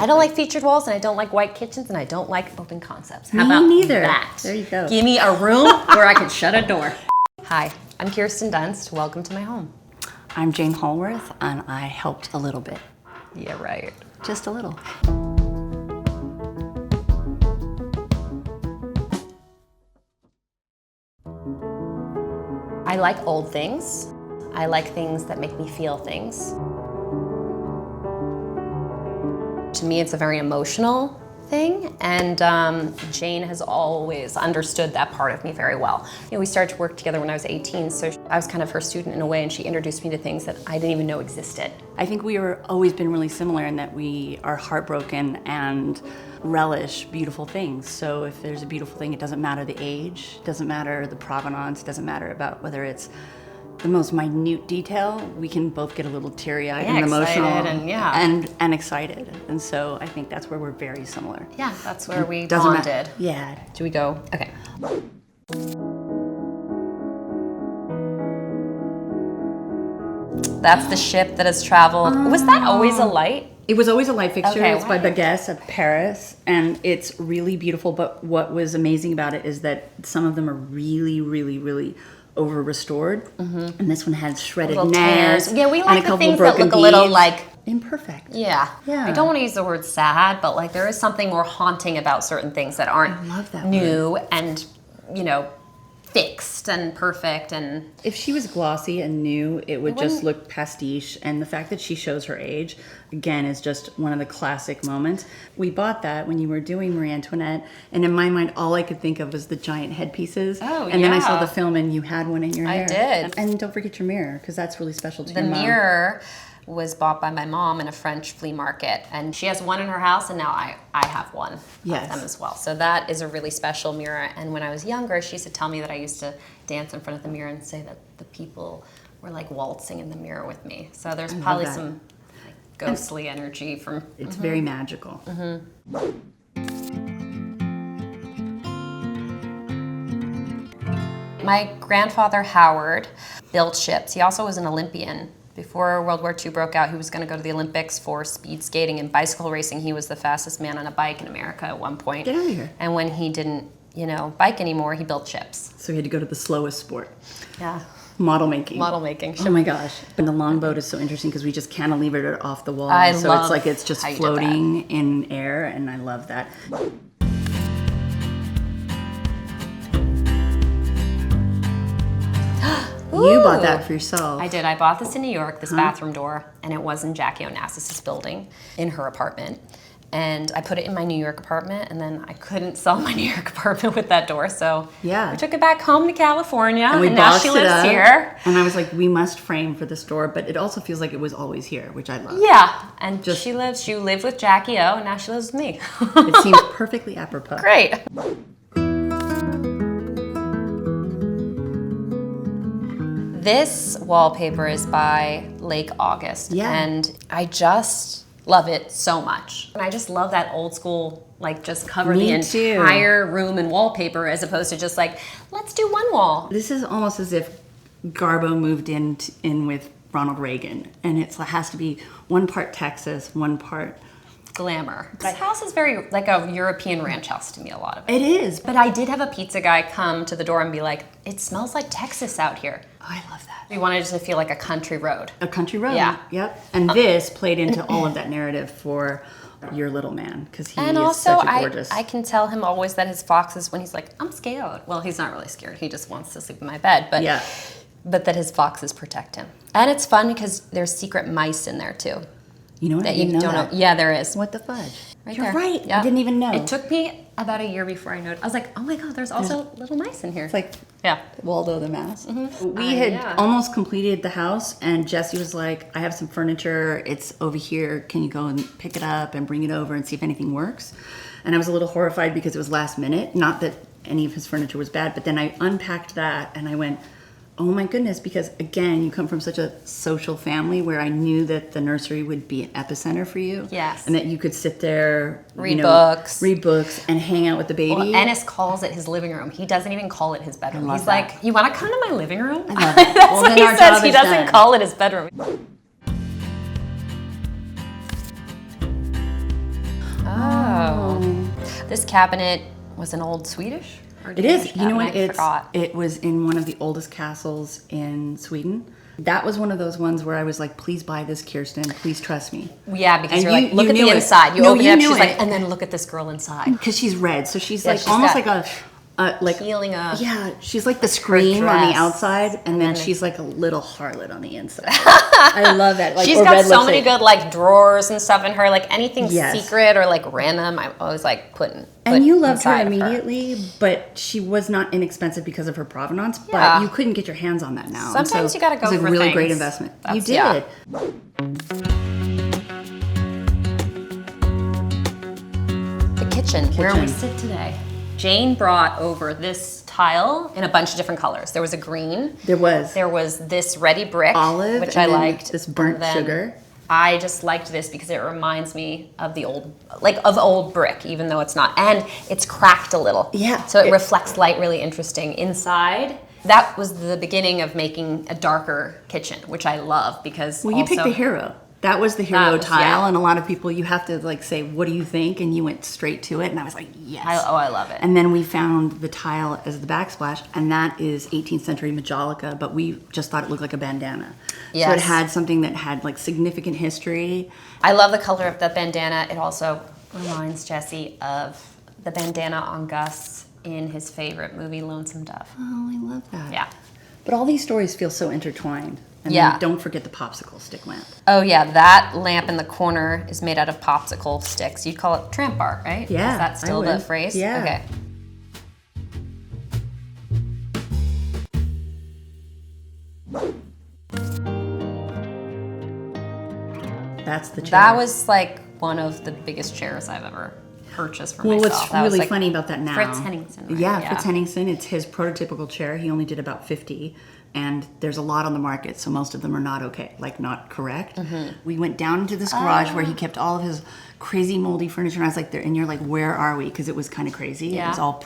I don't like featured walls, and I don't like white kitchens, and I don't like open concepts. How about neither? That? There you go. Give me a room where I can shut a door. Hi, I'm Kirsten Dunst. Welcome to my home. I'm Jane Hallworth, and I helped a little bit. Yeah, right. Just a little. I like old things. I like things that make me feel things. To me, it's a very emotional thing, and Jane has always understood that part of me very well. You know, we started to work together when I was 18, so I was kind of her student in a way, and she introduced me to things that I didn't even know existed. I think we were always been really similar in that we are heartbroken and relish beautiful things. So if there's a beautiful thing, it doesn't matter the age, it doesn't matter the provenance, it doesn't matter about whether it's the most minute detail. We can both get a little teary-eyed and emotional and excited. And so I think that's where we're very similar. Yeah, that's where we bonded. Yeah. Do we go? Okay. That's the ship that has traveled. Was that always a light? It was always a light fixture. Okay, it's by Barca of Paris, and it's really beautiful. But what was amazing about it is that some of them are really, really, really over restored, and this one has shredded nails. Yeah, we and like a the things broken that look a little beads. like Imperfect. Yeah. I don't want to use the word sad, but like there is something more haunting about certain things that aren't new and, you know, fixed and perfect. And if she was glossy and new, it would just look pastiche. And the fact that she shows her age, again, is just one of the classic moments. We bought that when you were doing Marie Antoinette, and in my mind, all I could think of was the giant headpieces. Oh, and then I saw the film, and you had one in your hair. I did. And don't forget your mirror, because that's really special to your mom. The mirror was bought by my mom in a French flea market, and she has one in her house, and now I have one of them as well. So that is a really special mirror. And when I was younger, she used to tell me that I used to dance in front of the mirror and say that the people were like waltzing in the mirror with me. So there's probably some like ghostly energy from. It's very magical. My grandfather Howard built ships. He also was an Olympian. Before World War II broke out, he was going to go to the Olympics for speed skating and bicycle racing. He was the fastest man on a bike in America at one point. Get out of here. And when he didn't, you know, bike anymore, he built ships. So he had to go to the slowest sport. Yeah. Model making. Model making. Oh my gosh. And the longboat is so interesting because we just cantilevered it off the wall. So it's like it's just floating in air, and I love that. You bought that for yourself. I did. I bought this in New York, this bathroom door, and it was in Jackie Onassis' building, in her apartment. And I put it in my New York apartment, and then I couldn't sell my New York apartment with that door, so we took it back home to California, and now she lives here. And I was like, we must frame for this door, but it also feels like it was always here, which I love. Yeah, and she lived with Jackie O, and now she lives with me. It seems perfectly apropos. Great. This wallpaper is by Lake August, and I just love it so much. And I just love that old school, like just cover the entire room in wallpaper as opposed to just like, let's do one wall. This is almost as if Garbo moved in with Ronald Reagan, and it has to be one part Texas, one part glamour. This house is very like a European ranch house to me, a lot of it. It is. But I did have a pizza guy come to the door and be like, it smells like Texas out here. Oh, I love that. We wanted it to feel like a country road. A country road. Yeah. Yep. And this played into all of that narrative for your little man, because he is such a gorgeous. I can tell him always that his foxes, when he's like, I'm scared. Well, he's not really scared. He just wants to sleep in my bed. But that his foxes protect him. And it's fun because there's secret mice in there too. You know what? I didn't know that. Yeah, there is. What the fudge? You're right. Yep. I didn't even know. It took me about a year before I noticed. I was like, oh my God, there's also little mice in here. It's like Waldo the mouse. We had almost completed the house, and Jesse was like, I have some furniture. It's over here. Can you go and pick it up and bring it over and see if anything works? And I was a little horrified because it was last minute. Not that any of his furniture was bad, but then I unpacked that and I went, oh my goodness, because again, you come from such a social family where I knew that the nursery would be an epicenter for you. Yes. And that you could sit there, read books, and hang out with the baby. Well, Ennis calls it his living room. He doesn't even call it his bedroom. He's like, you want to come to my living room? I love that. That's what he says. He doesn't call it his bedroom. This cabinet was an old Swedish? Or It is. You know what? I forgot. It was in one of the oldest castles in Sweden. That was one of those ones where I was like, please buy this, Kirsten. Please trust me. Yeah, because you're like, look at the inside. You open it up, she's like, and then look at this girl inside. Because she's red. So she's like almost like a... like healing up. Yeah, she's like the Scream on the outside, and then she's like a little harlot on the inside. I love that. Like, she's got so many good like drawers and stuff in her. Like anything secret or like random, I'm always like putting. And you loved her immediately, but she was not inexpensive because of her provenance. But you couldn't get your hands on that now. Sometimes you got to go for things. It was a really great investment. You did. Yeah. The kitchen, where we sit today. Jane brought over this tile in a bunch of different colors. There was a green. There was this ready brick, olive, which I liked. This burnt sugar. I just liked this because it reminds me of the old brick, even though it's not. And it's cracked a little. Yeah. So it reflects light really interesting. Inside, that was the beginning of making a darker kitchen, which I love because you picked the hero. That was the hero tile, and a lot of people, you have to like say, what do you think? And you went straight to it, and I was like, yes. I love it. And then we found the tile as the backsplash, and that is 18th century Majolica, but we just thought it looked like a bandana. Yes. So it had something that had like significant history. I love the color of the bandana. It also reminds Jesse of the bandana on Gus in his favorite movie, Lonesome Dove. Oh, I love that. Yeah. But all these stories feel so intertwined. And then don't forget the popsicle stick lamp. Oh yeah, that lamp in the corner is made out of popsicle sticks. You'd call it tramp bar, right? Yeah. Is that still the phrase? Yeah. Okay. That's the chair. That was like one of the biggest chairs I've ever purchased for myself. Well, what's really funny about that now... Fritz Henningsen. Right? Yeah, Fritz Henningsen. It's his prototypical chair. He only did about 50. And there's a lot on the market, so most of them are not okay, like not correct. Mm-hmm. We went down into this garage where he kept all of his crazy moldy furniture, and I was like, and you're like, where are we? Because it was kind of crazy. Yeah. It was all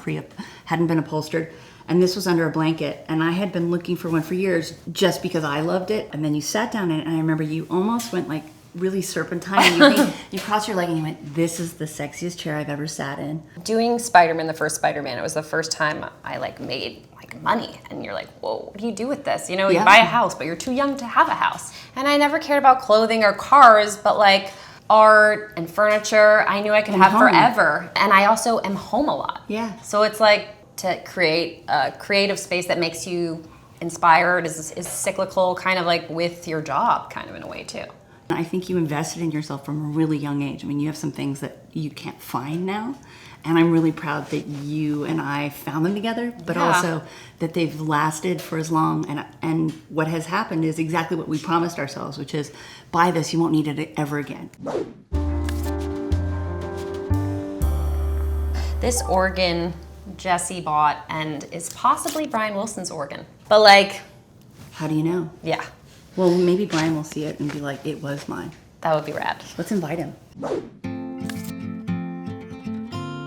hadn't been upholstered. And this was under a blanket, and I had been looking for one for years just because I loved it. And then you sat down in it, and I remember you almost went like really serpentine. And you crossed your leg and you went, this is the sexiest chair I've ever sat in. Doing Spider-Man, the first Spider-Man, it was the first time I like made money, and you're like, whoa, what do you do with this? You know, you buy a house, but you're too young to have a house. And I never cared about clothing or cars, but like art and furniture, I knew I could have forever. And I also am home a lot. Yeah. So it's like to create a creative space that makes you inspired is cyclical, kind of like with your job, kind of in a way too. I think you invested in yourself from a really young age. I mean, you have some things that you can't find now. And I'm really proud that you and I found them together, but also that they've lasted for as long. And what has happened is exactly what we promised ourselves, which is buy this, you won't need it ever again. This organ Jesse bought and is possibly Brian Wilson's organ. But like... How do you know? Yeah. Well, maybe Brian will see it and be like, it was mine. That would be rad. Let's invite him.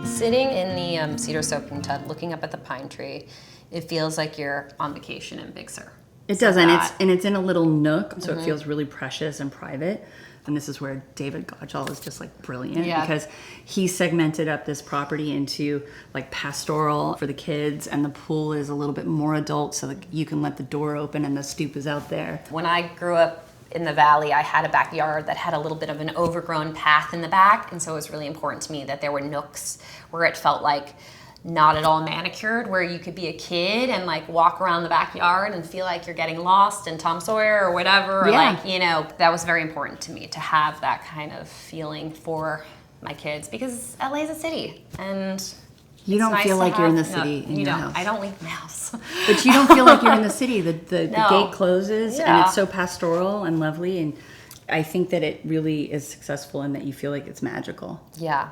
Sitting in the cedar soaking tub, looking up at the pine tree, it feels like you're on vacation in Big Sur. It does, and it's in a little nook, so it feels really precious and private. And this is where David Gottschall is just like brilliant because he segmented up this property into like pastoral for the kids, and the pool is a little bit more adult, so that you can let the door open and the stoop is out there. When I grew up in the valley, I had a backyard that had a little bit of an overgrown path in the back, and so it was really important to me that there were nooks where it felt like not at all manicured, where you could be a kid and like walk around the backyard and feel like you're getting lost in Tom Sawyer or whatever. Or like, you know, that was very important to me to have that kind of feeling for my kids because LA is a city and you don't feel like you're in the city in your house. I don't leave my house. But you don't feel like you're in the city. The gate closes and it's so pastoral and lovely, and I think that it really is successful in that you feel like it's magical. Yeah.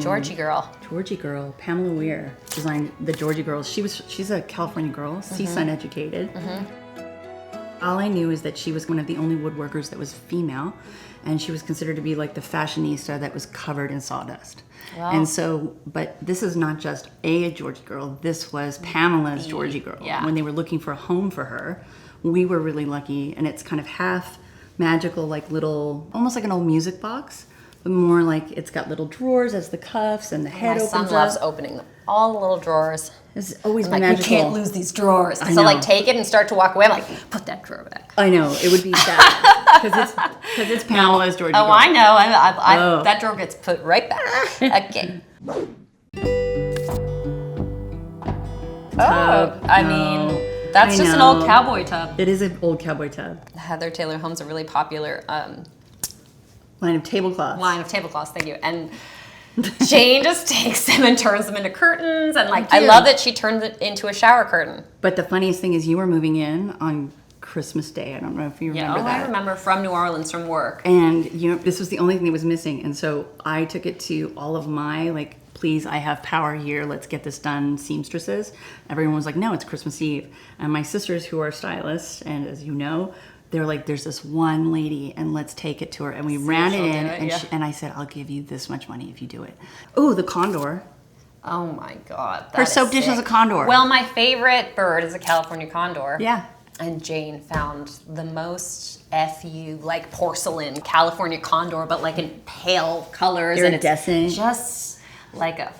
Georgie girl. Georgie girl. Pamela Weir designed the Georgie girls. She's a California girl, CSUN educated. All I knew is that she was one of the only woodworkers that was female, and she was considered to be like the fashionista that was covered in sawdust. Wow. And so, but this is not just a Georgie girl, this was Pamela's Georgie girl. Yeah. When they were looking for a home for her, we were really lucky, and it's kind of half magical, like little, almost like an old music box, but more like it's got little drawers as the cuffs and the head opens up. My son loves opening them. All the little drawers. It's always I'm been like, magical. we can't lose these drawers. So like take it and start to walk away. I'm like, put that drawer back. I know, it would be bad. Because it's Pamela's drawer. Oh, I know. That drawer gets put right back. Okay. Tub. I mean, that's just an old cowboy tub. It is an old cowboy tub. Heather Taylor Home's a really popular line of tablecloths. Thank you. And Jane just takes them and turns them into curtains. And like, I love that she turned it into a shower curtain. But the funniest thing is you were moving in on Christmas Day. I don't know if you remember that. I remember from New Orleans from work. And this was the only thing that was missing. And so I took it to all of my, like, please, I have power here, let's get this done, seamstresses. Everyone was like, no, it's Christmas Eve. And my sisters, who are stylists, and as you know, they were like, there's this one lady, and let's take it to her. And we ran it in, and I said, I'll give you this much money if you do it. Oh, the condor. Oh my God. Her soap dish is a condor. Well, my favorite bird is a California condor. Yeah. And Jane found the most FU, like porcelain California condor, but like in pale colors. Iridescent. And it's just like a...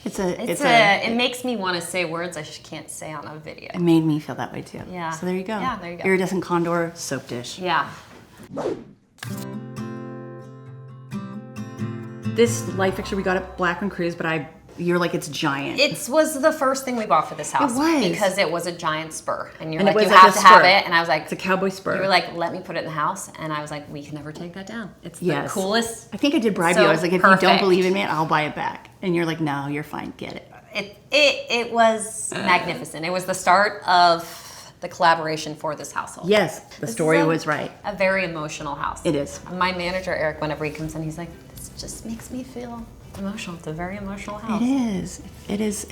It makes me want to say words I just can't say on a video. It made me feel that way too. Yeah. So there you go. Yeah, there you go. Iridescent condor soap dish. Yeah. This light fixture we got at Blackman Cruise, but you're like, it's giant. It was the first thing we bought for this house. It was. Because it was a giant spur. And you're and like, you have to have it. And I was like... It's a cowboy spur. You were like, let me put it in the house. And I was like, we can never take that down. It's the coolest. I think I did bribe you. I was like, if you don't believe in me, I'll buy it back. And you're like, no, you're fine. Get it. It was magnificent. It was the start of the collaboration for this household. Yes, the story was right. A very emotional house. It is. My manager, Eric, whenever he comes in, he's like, this just makes me feel emotional. It's a very emotional house. It is.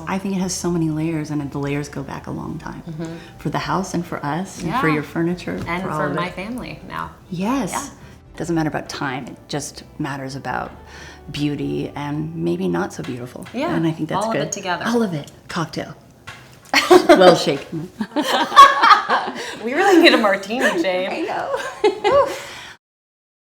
I think it has so many layers, and the layers go back a long time. Mm-hmm. For the house and for us, and for your furniture. And for my family now. Yes. Yeah. It doesn't matter about time. It just matters about beauty and maybe not so beautiful. Yeah. And I think that's good. All of it together. All of it. Cocktail. Well shaken. We really need a martini, Jane. I know.